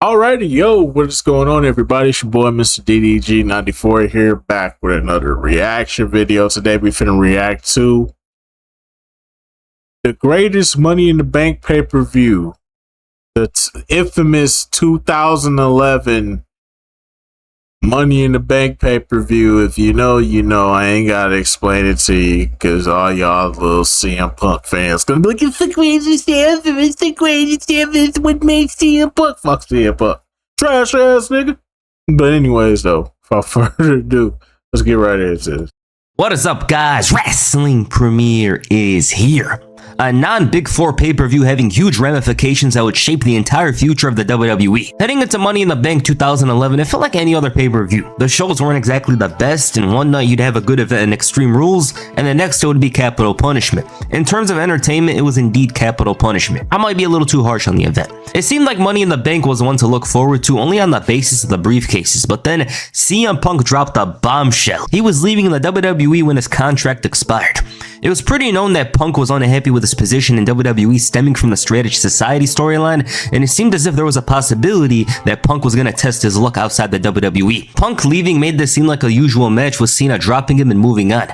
Alrighty, yo, what is going on, everybody? It's your boy, Mr. DDG94 here, back with another reaction video. Today, we finna react to the greatest Money in the Bank pay-per-view, the infamous 2011 Money in the Bank pay-per-view. If you know, you know. I ain't gotta explain it to you, because all y'all little CM Punk fans gonna be like, it's the greatest ever, it's the greatest ever, it's what makes CM Punk. Fuck CM Punk. Trash ass nigga. But anyways, though, without further ado, let's get right into this. What is up, guys? Wrestling Premiere is here. A non-Big Four pay-per-view having huge ramifications that would shape the entire future of the WWE. Heading into Money in the Bank 2011, it felt like any other pay-per-view. The shows weren't exactly the best, and one night you'd have a good event in Extreme Rules, and the next it would be Capital Punishment. In terms of entertainment, it was indeed Capital Punishment. I might be a little too harsh on the event. It seemed like Money in the Bank was one to look forward to only on the basis of the briefcases, but then CM Punk dropped a bombshell. He was leaving the WWE when his contract expired. It was pretty known that Punk was unhappy with his position in WWE stemming from the Straight Edge Society storyline, and it seemed as if there was a possibility that Punk was going to test his luck outside the WWE. Punk leaving made this seem like a usual match, with Cena dropping him and moving on.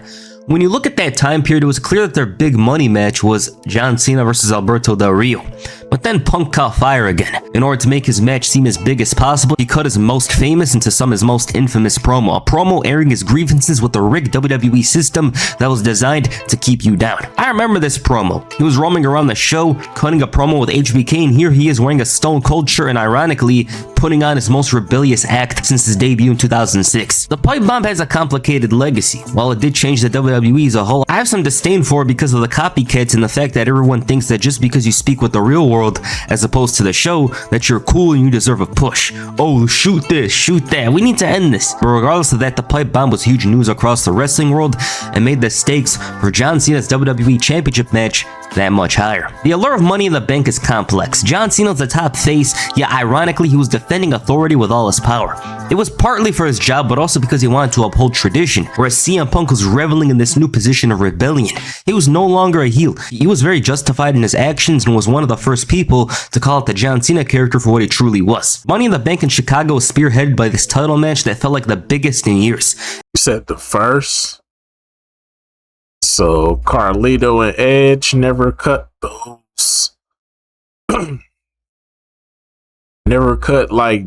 When you look at that time period, it was clear that their big money match was John Cena versus Alberto Del Rio. But then Punk caught fire again. In order to make his match seem as big as possible, he cut his most famous into some of his most infamous promo. A promo airing his grievances with the rigged WWE system that was designed to keep you down. I remember this promo. He was roaming around the show, cutting a promo with HBK, and here he is wearing a Stone Cold shirt and ironically putting on his most rebellious act since his debut in 2006. The pipe bomb has a complicated legacy. While it did change the WWE as a whole, I have some disdain for it because of the copycats and the fact that everyone thinks that just because you speak with the real world as opposed to the show, that you're cool and you deserve a push. Oh, shoot this, shoot that. We need to end this. But regardless of that, the pipe bomb was huge news across the wrestling world and made the stakes for John Cena's WWE Championship match that much higher. The allure of Money in the Bank is complex. John Cena's the top face, yet ironically he was defending authority with all his power. It was partly for his job, but also because he wanted to uphold tradition, whereas CM Punk was reveling in this new position of rebellion. He was no longer a heel. He was very justified in his actions and was one of the first people to call out the John Cena character for what he truly was. Money in the Bank in Chicago was spearheaded by this title match that felt like the biggest in years. You said the first? So Carlito and Edge never cut those. Never cut like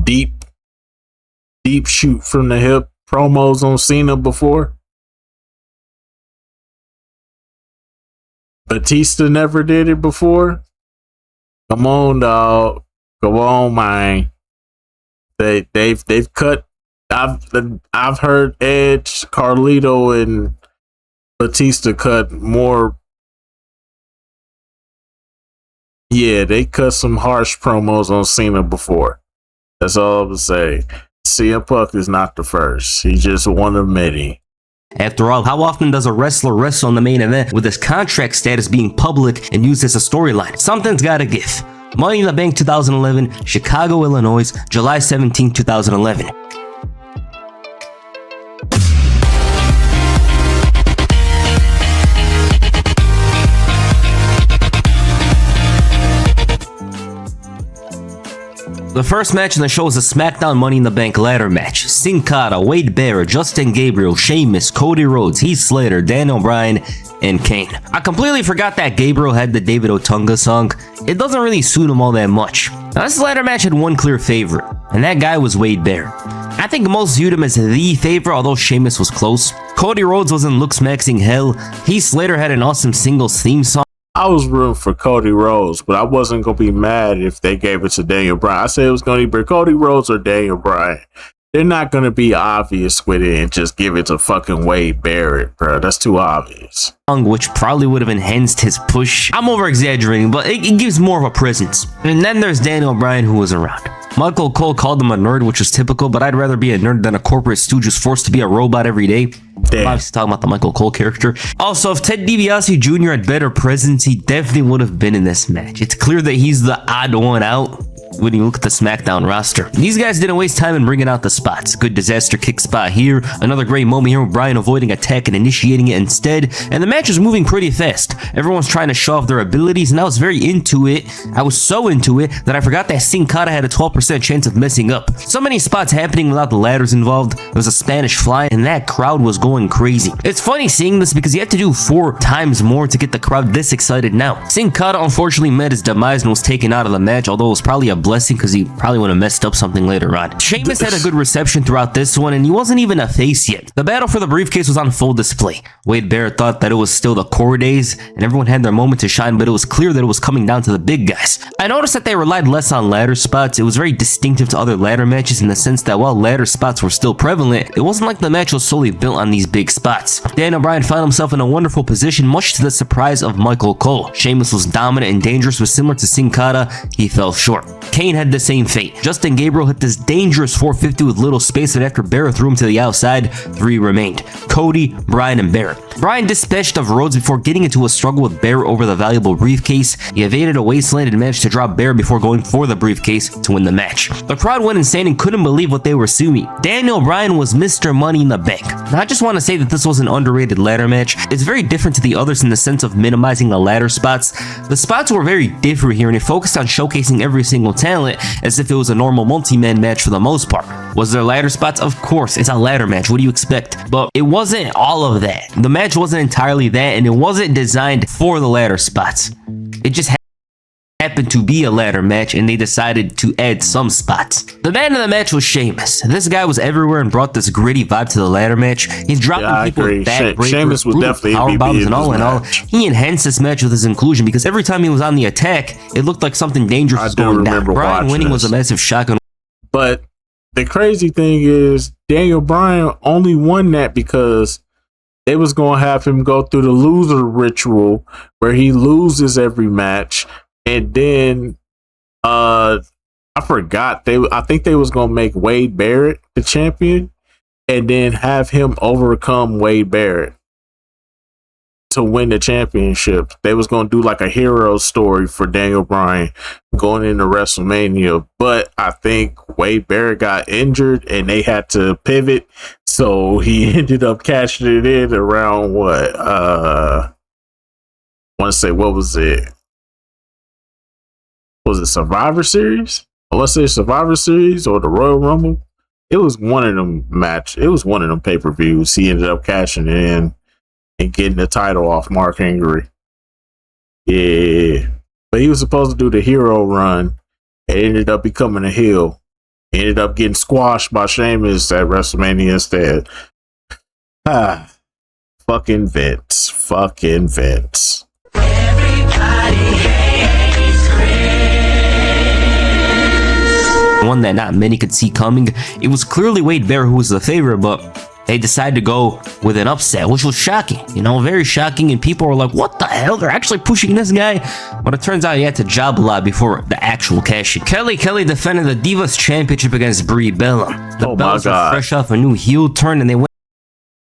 deep shoot from the hip promos on Cena before. Batista never did it before. Come on, dog. Come on, man. They've cut. I've heard Edge, Carlito, and Batista cut more. Yeah, they cut some harsh promos on Cena before. That's all I'm gonna say. CM Punk is not the first. He's just one of many. After all, how often does a wrestler wrestle in the main event with his contract status being public and used as a storyline? Something's gotta give. Money in the Bank 2011, Chicago, Illinois, July 17, 2011. The first match in the show is a SmackDown Money in the Bank ladder match. Sin Cara, Wade Barrett, Justin Gabriel, Sheamus, Cody Rhodes, Heath Slater, Daniel Bryan, and Kane. I completely forgot that Gabriel had the David Otunga song. It doesn't really suit him all that much. Now, this ladder match had one clear favorite, and that guy was Wade Barrett. I think most viewed him as the favorite, although Sheamus was close. Cody Rhodes was in looks-maxing hell. Heath Slater had an awesome singles theme song. I was rooting for Cody Rhodes, but I wasn't going to be mad if they gave it to Daniel Bryan. I said it was going to be Cody Rhodes or Daniel Bryan. They're not going to be obvious with it and just give it to fucking Wade Barrett, bro. That's too obvious. Which probably would have enhanced his push. I'm over-exaggerating, but it gives more of a presence. And then there's Daniel Bryan, who was around. Michael Cole called him a nerd, which is typical, but I'd rather be a nerd than a corporate stooge who's forced to be a robot every day. I'm obviously talking about the Michael Cole character. Also, if Ted DiBiase Jr. had better presence, he definitely would have been in this match. It's clear that he's the odd one out. when you look at the SmackDown roster. These guys didn't waste time in bringing out the spots. Good disaster kick spot here. Another great moment here with Bryan avoiding attack and initiating it instead. And the match was moving pretty fast. Everyone's trying to show off their abilities, and I was very into it. I was so into it that I forgot that Sin Cara had a 12% chance of messing up. So many spots happening without the ladders involved. There was a Spanish fly, and that crowd was going crazy. It's funny seeing this because you have to do 4 times more to get the crowd this excited now. Sin Cara unfortunately met his demise and was taken out of the match, although it was probably a blessing because he probably would have messed up something later on. Sheamus had a good reception throughout this one, and he wasn't even a face yet. The battle for the briefcase was on full display. Wade Barrett thought that it was still the core days, and everyone had their moment to shine, but it was clear that it was coming down to the big guys. I noticed that they relied less on ladder spots. It was very distinctive to other ladder matches in the sense that while ladder spots were still prevalent, it wasn't like the match was solely built on these big spots. Daniel Bryan found himself in a wonderful position, much to the surprise of Michael Cole. Sheamus was dominant and dangerous, but similar to Sin Cara, he fell short. Kane had the same fate. Justin Gabriel hit this dangerous 450 with little space, and after Barrett threw him to the outside, 3 remained: Cody, Bryan, and Barrett. Bryan dispatched of Rhodes before getting into a struggle with Barrett over the valuable briefcase. He evaded a wasteland and managed to drop Barrett before going for the briefcase to win the match. The crowd went insane and couldn't believe what they were seeing. Daniel Bryan was Mr. Money in the Bank. Now, I just want to say that this was an underrated ladder match. It's very different to the others in the sense of minimizing the ladder spots. The spots were very different here, and it focused on showcasing every single talent as if it was a normal multi-man match for the most part. Was there ladder spots? Of course, it's a ladder match. What do you expect? But it wasn't all of that. The match wasn't entirely that, and it wasn't designed for the ladder spots. It just happened to be a ladder match, and they decided to add some spots. The man of the match was Sheamus. This guy was everywhere and brought this gritty vibe to the ladder match. He's dropping people with back breakers, Sheamus was definitely power MVP bombs, and all in in all. match. He enhanced this match with his inclusion because every time he was on the attack, it looked like something dangerous was going down. Bryan winning was a massive shock. But the crazy thing is, Daniel Bryan only won that because they was going to have him go through the loser ritual where he loses every match. And then I forgot, I think they was going to make Wade Barrett the champion and then have him overcome Wade Barrett to win the championship. They was going to do like a hero story for Daniel Bryan going into WrestleMania, but I think Wade Barrett got injured and they had to pivot, so he ended up cashing it in around what I want to say, what was it? Was it Survivor Series? Or let's say Survivor Series or the Royal Rumble. It was one of them It was one of them pay-per-views. He ended up cashing it in and getting the title off Mark Henry. Yeah. But he was supposed to do the hero run and ended up becoming a heel. He ended up getting squashed by Sheamus at WrestleMania instead. Fucking Vince. Fucking Vince. One that not many could see coming. It was clearly Wade Barrett who was the favorite, but they decided to go with an upset, which was shocking, very shocking, and people were like, what the hell, they're actually pushing this guy? But it turns out he had to job a lot before the actual cash-in. Kelly defended the Divas Championship against Brie Bella. The Bellas were fresh off a new heel turn, and they went.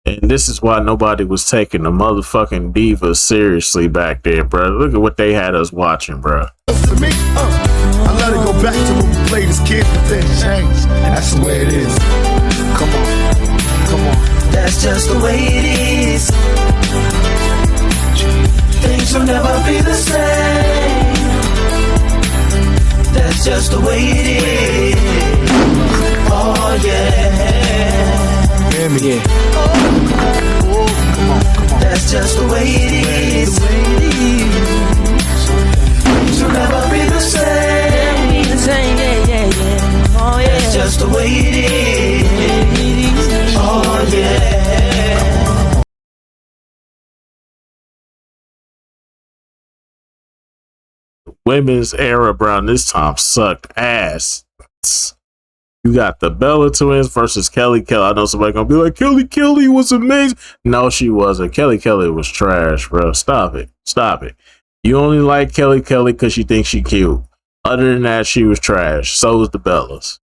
And this is why nobody was taking the motherfucking Divas seriously back there, bro. Look at what they had us watching, bro. To me, I let it go back to when we played as kids, but things changed. That's the way it is. Come on. That's just the way it is. Things will never be the same. That's just the way it is. Oh yeah. Hear me, yeah. That's just the way it is. Things will never be the same. Oh yeah. That's just the way it is. Oh yeah. Women's era around this time sucked ass. You got the Bella Twins versus Kelly Kelly. I know somebody gonna be like, Kelly was amazing. No, she wasn't. Kelly was trash, bro. Stop it. You only like Kelly because you think she cute. Other than that, she was trash. So was the Bellas.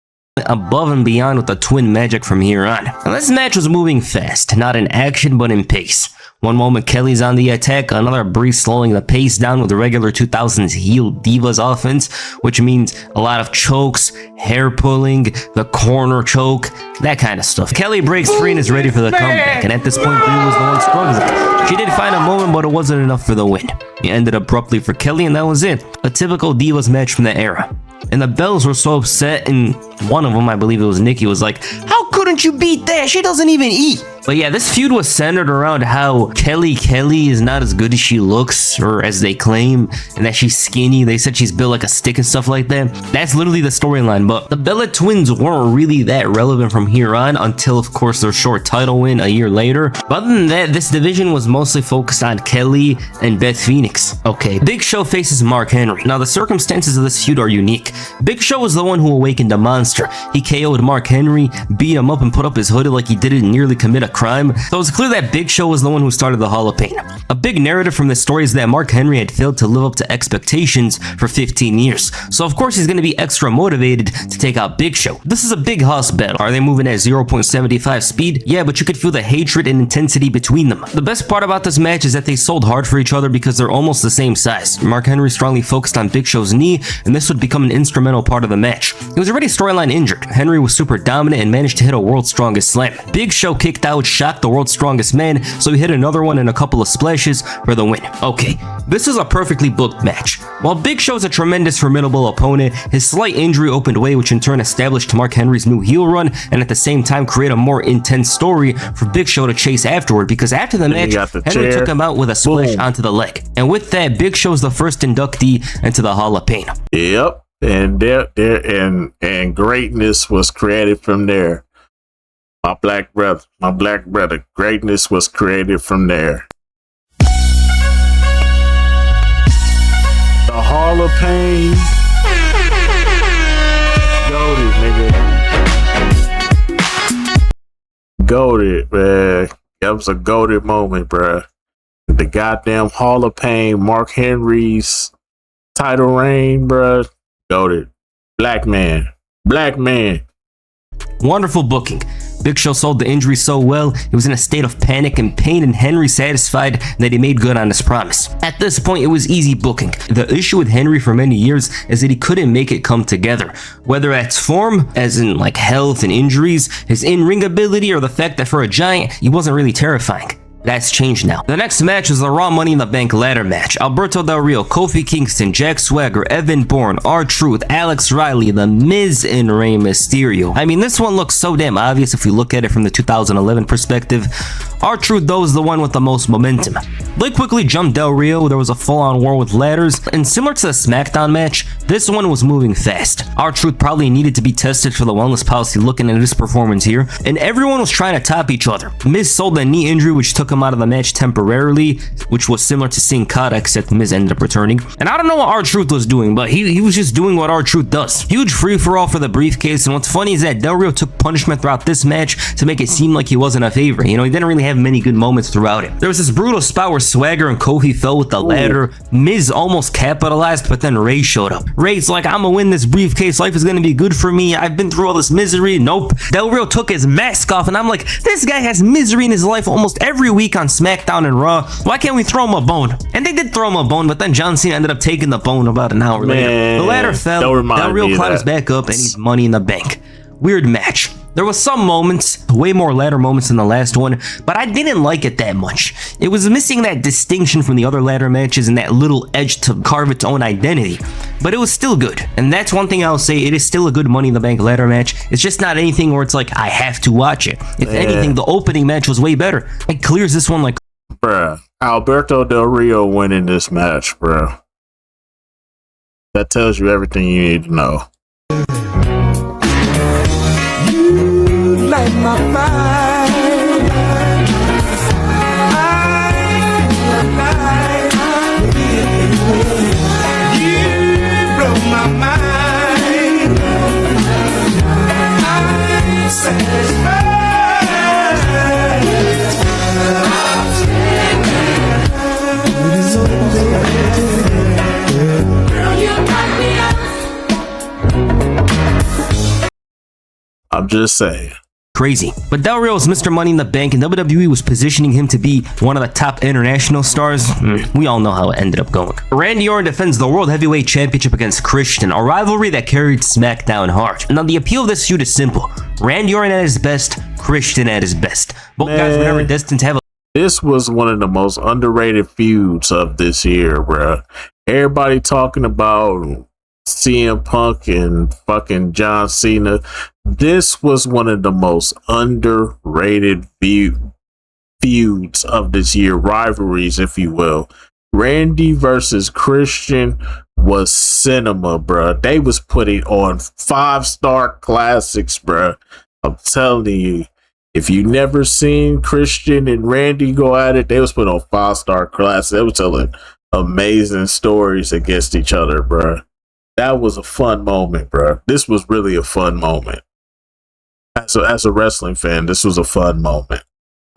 Above and beyond with the twin magic from here on. Now, this match was moving fast, not in action but in pace. One moment Kelly's on the attack, another brief slowing the pace down with the regular 2000s heel Divas offense, which means a lot of chokes, hair pulling, the corner choke, that kind of stuff. Kelly breaks free and is ready for the comeback, and at this point Brie was the one struggling. She did find a moment, but it wasn't enough for the win. It ended abruptly for Kelly, and that was it. A typical Divas match from the era. And the Bells were so upset, and one of them, I believe it was Nikki, was like, "How couldn't you beat that? She doesn't even eat." But yeah, this feud was centered around how Kelly is not as good as she looks, or as they claim, and that she's skinny. They said she's built like a stick and stuff like that. That's literally the storyline, but the Bella Twins weren't really that relevant from here on until, of course, their short title win a year later. But other than that, this division was mostly focused on Kelly and Beth Phoenix. Okay, Big Show faces Mark Henry. Now, the circumstances of this feud are unique. Big Show was the one who awakened a monster. He KO'd Mark Henry, beat him up, and put up his hoodie like he didn't nearly commit a crime. So it's clear that Big Show was the one who started the Hall of Pain. A big narrative from this story is that Mark Henry had failed to live up to expectations for 15 years. So of course he's going to be extra motivated to take out Big Show. This is a big house battle. Are they moving at 0.75 speed? Yeah, but you could feel the hatred and intensity between them. The best part about this match is that they sold hard for each other because they're almost the same size. Mark Henry strongly focused on Big Show's knee, and this would become an instrumental part of the match. He was already storyline injured. Henry was super dominant and managed to hit a world's strongest slam. Big Show kicked out, shocked the world's strongest man, so he hit another one and a couple of splashes for the win. Okay, this is a perfectly booked match. While Big Show's a tremendous formidable opponent, his slight injury opened way, which in turn established Mark Henry's new heel run, and at the same time create a more intense story for Big Show to chase afterward, because after the match, Henry took him out with a splash onto the leg. And with that, Big Show's the first inductee into the Hall of Pain. Yep, and greatness was created from there. My black brother, greatness was created from there. The Hall of Pain. Goated, nigga. Goated, man. That was a goated moment, bruh. The goddamn Hall of Pain, Mark Henry's title reign, bruh. Goated. Black man. Wonderful booking. Big Show sold the injury so well, he was in a state of panic and pain, and Henry satisfied that he made good on his promise. At this point, it was easy booking. The issue with Henry for many years is that he couldn't make it come together. Whether that's form, as in like health and injuries, his in-ring ability, or the fact that for a giant, he wasn't really terrifying. That's changed now. The next match is the Raw Money in the Bank ladder match. Alberto Del Rio, Kofi Kingston, Jack Swagger, Evan Bourne, R-Truth, Alex Riley, The Miz, and Rey Mysterio. I mean, this one looks so damn obvious if we look at it from the 2011 perspective. R-Truth, though, is the one with the most momentum. They quickly jumped Del Rio, there was a full-on war with ladders, and similar to the SmackDown match, this one was moving fast. R-Truth probably needed to be tested for the wellness policy looking at his performance here, and everyone was trying to top each other. Miz sold a knee injury which took him out of the match temporarily, which was similar to Sin Cara, except Miz ended up returning. And I don't know what R-Truth was doing, but he was just doing what R-Truth does. Huge free-for-all for the briefcase, and what's funny is that Del Rio took punishment throughout this match to make it seem like he wasn't a favorite. You know, he didn't really have many good moments throughout it. There was this brutal spot where Swagger and Kofi fell with the ladder. Miz almost capitalized, but then Rey showed up. Rey's like, I'm gonna win this briefcase, life is gonna be good for me, I've been through all this misery. Nope. Del Rio took his mask off, and I'm like, this guy has misery in his life almost every week on SmackDown and Raw. Why can't we throw him a bone? And they did throw him a bone, but then John Cena ended up taking the bone about an hour later. The ladder fell, Del Rio climbs back up, and he's Money in the Bank. Weird match. There was some moments, way more ladder moments than the last one, but I didn't like it that much. It was missing that distinction from the other ladder matches and that little edge to carve its own identity. But it was still good, and that's one thing I'll say, it is still a good Money in the Bank ladder match. It's just not anything where it's like, I have to watch it. If anything, the opening match was way better. It clears this one like... Bruh, Alberto Del Rio winning this match, bruh. That tells you everything you need to know. Light my fire. You blow my mind. I'm satisfied. Girl, you got me up. I'm just saying. crazy. But Del Rio was Mr. Money in the Bank, and WWE was positioning him to be one of the top international stars. We all know how it ended up going. Randy Orton defends the World Heavyweight Championship against Christian, a rivalry that carried SmackDown hard. Now, the appeal of this feud is simple. Randy Orton at his best, Christian at his best. Both guys were never destined to have a... This was one of the most underrated feuds of this year, bruh. Everybody talking about CM Punk and fucking John Cena. This was one of the most underrated feuds of this year, rivalries, if you will. Randy versus Christian was cinema, bruh. They was putting on 5-star classics, bruh. I'm telling you. If you never seen Christian and Randy go at it, they was put on 5-star class. They were telling amazing stories against each other, bro. That was a fun moment, bro. This was really a fun moment. As a wrestling fan, this was a fun moment.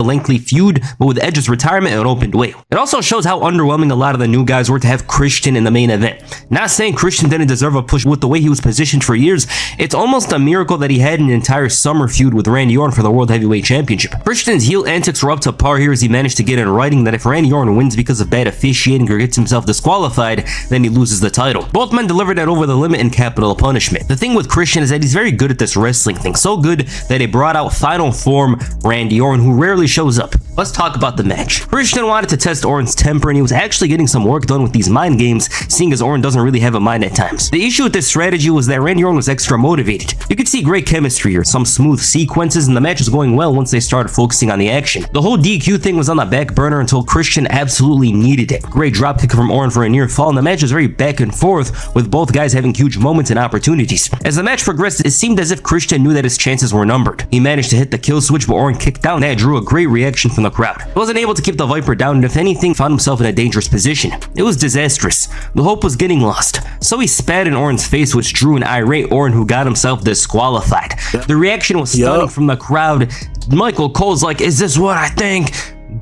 lengthy feud, but with Edge's retirement, it opened way. It also shows how underwhelming a lot of the new guys were to have Christian in the main event. Not saying Christian didn't deserve a push with the way he was positioned for years, it's almost a miracle that he had an entire summer feud with Randy Orton for the World Heavyweight Championship. Christian's heel antics were up to par here as he managed to get in writing that if Randy Orton wins because of bad officiating or gets himself disqualified, then he loses the title. Both men delivered that over the limit in capital punishment. The thing with Christian is that he's very good at this wrestling thing, so good that he brought out final form Randy Orton, who rarely shows up. Let's talk about the match. Christian wanted to test Orton's temper, and he was actually getting some work done with these mind games, seeing as Orton doesn't really have a mind at times. The issue with this strategy was that Randy Orton was extra motivated. You could see great chemistry here, some smooth sequences, and the match was going well once they started focusing on the action. The whole DQ thing was on the back burner until Christian absolutely needed it. Great dropkick from Orton for a near fall, and the match was very back and forth, with both guys having huge moments and opportunities. As the match progressed, it seemed as if Christian knew that his chances were numbered. He managed to hit the kill switch, but Orton kicked out, and that drew a great reaction from the crowd. He wasn't able to keep the Viper down, and if anything, found himself in a dangerous position. It was disastrous. The hope was getting lost. So he spat in Orton's face, which drew an irate Orton, who got himself disqualified. The reaction was stunning from the crowd. Michael Cole's like, "Is this what I think?"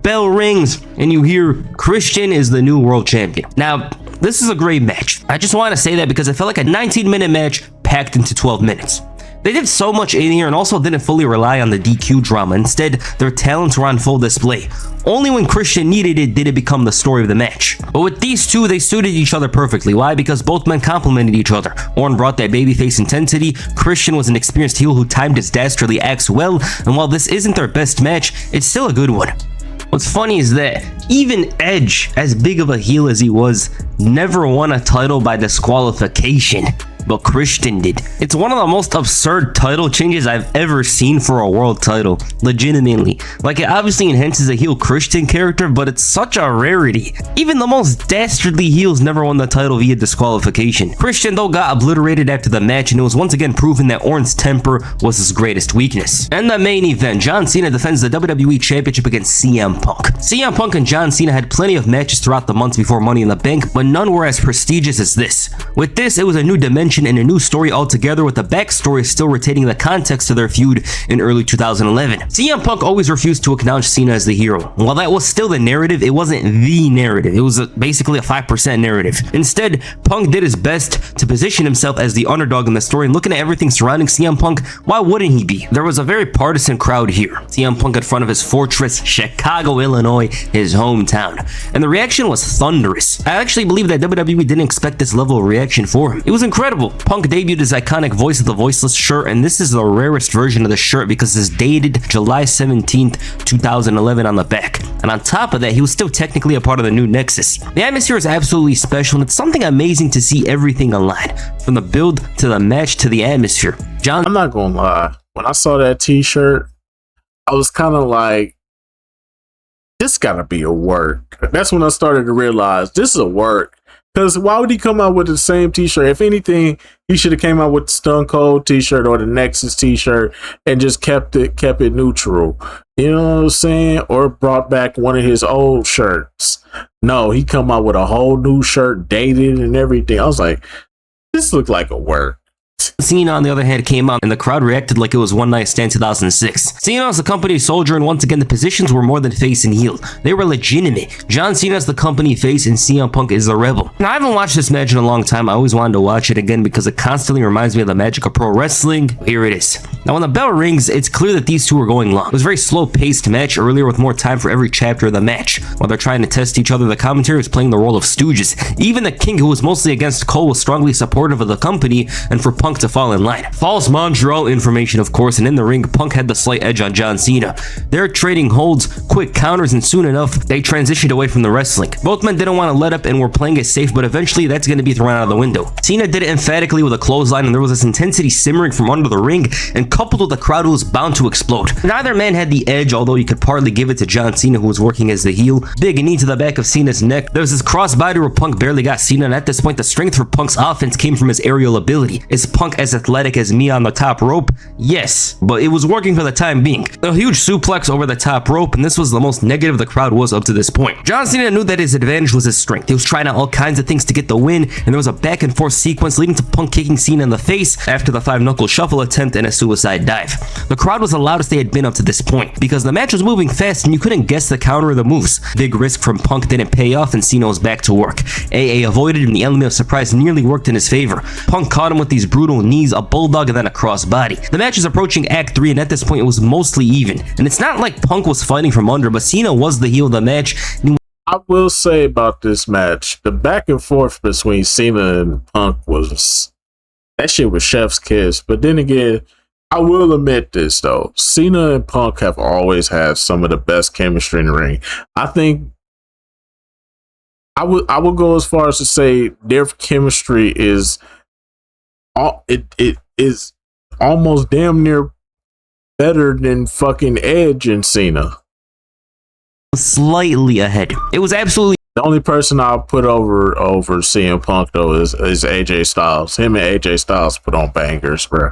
Bell rings, and you hear Christian is the new world champion. Now, this is a great match. I just want to say that because it felt like a 19-minute match packed into 12 minutes. They did so much in here and also didn't fully rely on the DQ drama. Instead, their talents were on full display. Only when Christian needed it did it become the story of the match. But with these two, they suited each other perfectly. Why? Because both men complemented each other. Orton brought that babyface intensity. Christian was an experienced heel who timed his dastardly acts well. And while this isn't their best match, it's still a good one. What's funny is that even Edge, as big of a heel as he was, never won a title by disqualification. But Christian did. It's one of the most absurd title changes I've ever seen for a world title. Legitimately. Like, it obviously enhances a heel Christian character, but it's such a rarity. Even the most dastardly heels never won the title via disqualification. Christian, though, got obliterated after the match, and it was once again proven that Orton's temper was his greatest weakness. And the main event, John Cena defends the WWE Championship against CM Punk. CM Punk and John Cena had plenty of matches throughout the months before Money in the Bank, but none were as prestigious as this. With this, it was a new dimension and a new story altogether, with the backstory still retaining the context to their feud in early 2011. CM Punk always refused to acknowledge Cena as the hero. While that was still the narrative, it wasn't the narrative. It was basically a 5% narrative. Instead, Punk did his best to position himself as the underdog in the story, and looking at everything surrounding CM Punk, why wouldn't he be? There was a very partisan crowd here. CM Punk in front of his fortress, Chicago, Illinois, his hometown. And the reaction was thunderous. I actually believe that WWE didn't expect this level of reaction for him. It was incredible. Punk debuted his iconic Voice of the Voiceless shirt, and this is the rarest version of the shirt because it's dated July 17th, 2011 on the back. And on top of that, he was still technically a part of the new Nexus. The atmosphere is absolutely special, and it's something amazing to see everything aligned, from the build to the match to the atmosphere. John, I'm not gonna lie, when I saw that t-shirt, I was kind of like, this gotta be a work. That's when I started to realize this is a work. Because why would he come out with the same t-shirt? If anything, he should have came out with the Stone Cold t-shirt or the Nexus t-shirt and just kept it neutral. You know what I'm saying? Or brought back one of his old shirts. No, he come out with a whole new shirt, dated and everything. I was like, this looked like a work. Cena, on the other hand, came out and the crowd reacted like it was One Night Stand 2006. Cena is the company soldier, and once again, the positions were more than face and heel. They were legitimate. John Cena is the company face, and CM Punk is the rebel. Now, I haven't watched this match in a long time. I always wanted to watch it again because it constantly reminds me of the magic of pro wrestling. Here it is. Now when the bell rings, it's clear that these two are going long. It was a very slow-paced match earlier with more time for every chapter of the match. While they're trying to test each other, the commentary was playing the role of stooges. Even the King, who was mostly against Cole, was strongly supportive of the company and for Punk to fall in line. False Montreal information, of course, and in the ring, Punk had the slight edge on John Cena. They're trading holds, quick counters, and soon enough, they transitioned away from the wrestling. Both men didn't want to let up and were playing it safe, but eventually that's going to be thrown out of the window. Cena did it emphatically with a clothesline, and there was this intensity simmering from under the ring, and coupled with a crowd who was bound to explode. Neither man had the edge, although you could partly give it to John Cena, who was working as the heel. Big knee to the back of Cena's neck. There was this crossbody where Punk barely got Cena, and at this point, the strength for Punk's offense came from his aerial ability. Is Punk as athletic as me on the top rope? Yes, but it was working for the time being. A huge suplex over the top rope, and this was the most negative the crowd was up to this point. John Cena knew that his advantage was his strength. He was trying out all kinds of things to get the win, and there was a back and forth sequence leading to Punk kicking Cena in the face after the 5-knuckle shuffle attempt and a suicide dive. The crowd was the loudest they had been up to this point because the match was moving fast and you couldn't guess the counter or the moves. Big risk from Punk didn't pay off and Cena was back to work. AA avoided and the element of surprise nearly worked in his favor. Punk caught him with these brutal knees, a bulldog, and then a crossbody. The match is approaching Act 3 and at this point it was mostly even. And it's not like Punk was fighting from under, but Cena was the heel of the match. I will say about this match, the back and forth between Cena and Punk was, that shit was chef's kiss. But then again, I will admit this though, Cena and Punk have always had some of the best chemistry in the ring. I think I would go as far as to say their chemistry is it is almost damn near better than fucking Edge and Cena. Slightly ahead. It was absolutely. The only person I'll put over CM Punk though is AJ Styles. Him and AJ Styles put on bangers, bro.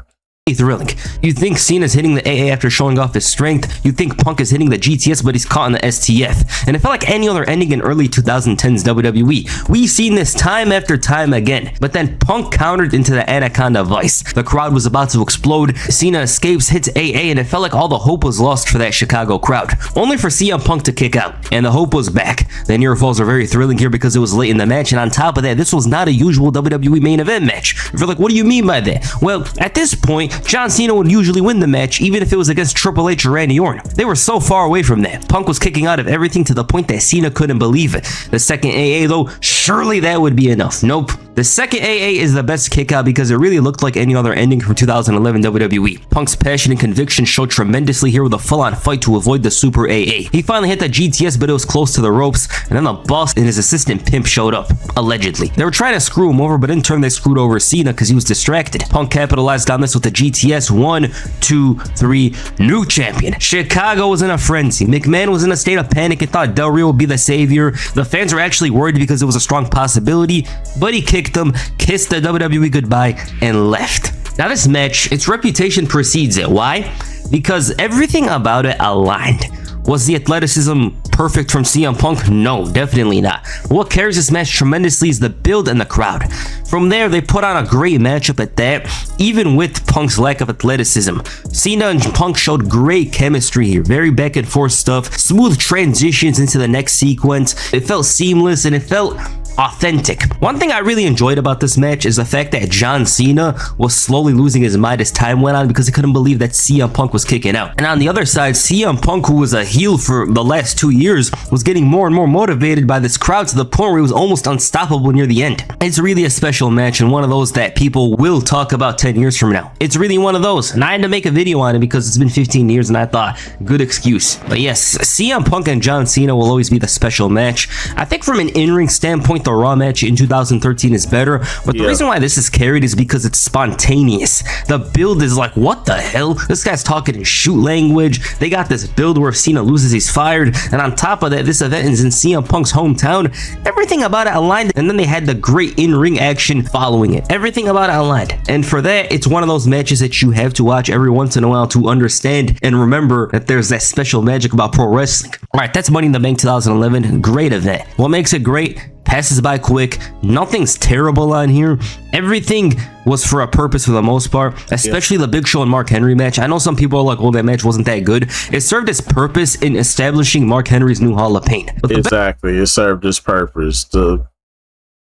Thrilling. You think Cena's hitting the AA after showing off his strength. You think Punk is hitting the GTS, but he's caught in the STF. And it felt like any other ending in early 2010s WWE. We've seen this time after time again. But then Punk countered into the Anaconda Vice. The crowd was about to explode. Cena escapes, hits AA, and it felt like all the hope was lost for that Chicago crowd. Only for CM Punk to kick out. And the hope was back. The near falls are very thrilling here because it was late in the match. And on top of that, this was not a usual WWE main event match. If you're like, what do you mean by that? Well, at this point, John Cena would usually win the match, even if it was against Triple H or Randy Orton. They were so far away from that. Punk was kicking out of everything to the point that Cena couldn't believe it. The second AA though, surely that would be enough. Nope. The second AA is the best kick out because it really looked like any other ending from 2011 WWE. Punk's passion and conviction showed tremendously here with a full-on fight to avoid the Super AA. He finally hit the GTS, but it was close to the ropes, and then the boss and his assistant Pimp showed up, allegedly. They were trying to screw him over, but in turn they screwed over Cena because he was distracted. Punk capitalized on this with the GTS. 1, 2, 3, new champion. Chicago was in a frenzy. McMahon was in a state of panic and thought Del Rio would be the savior. The fans were actually worried because it was a strong possibility, but he kicked them, kissed the WWE goodbye, and left. Now this match, its reputation precedes it. Why? Because everything about it aligned. Was the athleticism perfect from CM Punk? No, definitely not. What carries this match tremendously is the build and the crowd. From there, they put on a great matchup at that, even with Punk's lack of athleticism. Cena and Punk showed great chemistry here, very back and forth stuff, smooth transitions into the next sequence. It felt seamless and it felt authentic. One thing I really enjoyed about this match is the fact that John Cena was slowly losing his mind as time went on because he couldn't believe that CM Punk was kicking out. And on the other side, CM Punk, who was a heel for the last 2 years, was getting more and more motivated by this crowd to the point where he was almost unstoppable near the end. It's really a special match and one of those that people will talk about 10 years from now. It's really one of those, and I had to make a video on it because it's been 15 years and I thought, good excuse. But yes, CM Punk and John Cena will always be the special match. I think from an in-ring standpoint, the Raw match in 2013 is better, but the reason why this is carried is because it's spontaneous. The build is like, what the hell? This guy's talking in shoot language. They got this build where if Cena loses, he's fired, and on top of that, this event is in CM Punk's hometown. Everything about it aligned, and then they had the great in-ring action following it. Everything about it aligned, and for that, it's one of those matches that you have to watch every once in a while to understand and remember that there's that special magic about pro wrestling. All right, that's Money in the Bank 2011. Great event. What makes it great? Passes by quick. Nothing's terrible on here. Everything was for a purpose for the most part, especially the Big Show and Mark Henry match. I know some people are like, oh, that match wasn't that good. It served its purpose in establishing Mark Henry's new Hall of Fame. But exactly, it served its purpose. The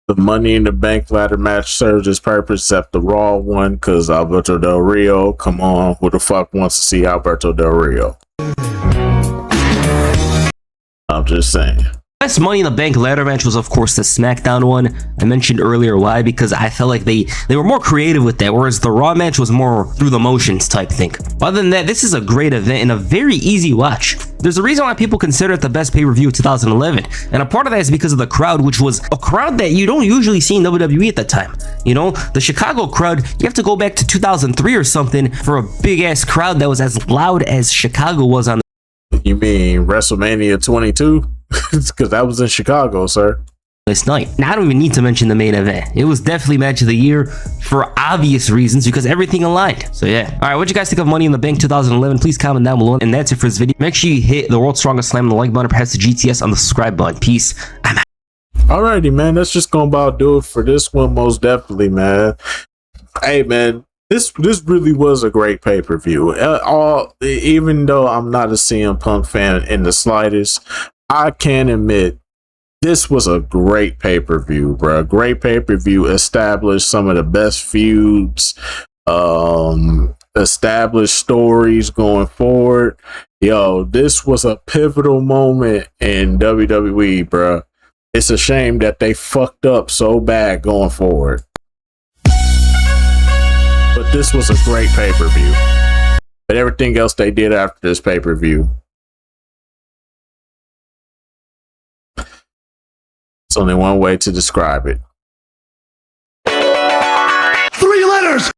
The Money in the Bank ladder match served its purpose, except the Raw one, because Alberto Del Rio, come on, who the fuck wants to see Alberto Del Rio? I'm just saying. Best Money in the Bank ladder match was, of course, the SmackDown one. I mentioned earlier why, because I felt like they were more creative with that, whereas the Raw match was more through the motions type thing. Other than that, this is a great event and a very easy watch. There's a reason why people consider it the best pay-per-view of 2011, and a part of that is because of the crowd, which was a crowd that you don't usually see in WWE at that time. You know, the Chicago crowd, you have to go back to 2003 or something for a big-ass crowd that was as loud as Chicago was on. You mean WrestleMania 22? Because that was in Chicago, sir. This night. Now, I don't even need to mention the main event. It was definitely match of the year for obvious reasons because everything aligned. So yeah. All right, what you guys think of Money in the Bank 2011? Please comment down below. And that's it for this video. Make sure you hit the world's strongest slam on the like button, perhaps the GTS on the subscribe button. Peace. I'm out. Alrighty, man. That's just gonna about do it for this one, most definitely, man. Hey, man. This really was a great pay-per-view. Even though I'm not a CM Punk fan in the slightest, I can admit this was a great pay-per-view, bro. Great pay-per-view. Established some of the best feuds. Established stories going forward. Yo, this was a pivotal moment in WWE, bro. It's a shame that they fucked up so bad going forward. But this was a great pay-per-view. But everything else they did after this pay-per-view, it's only one way to describe it. 3 letters!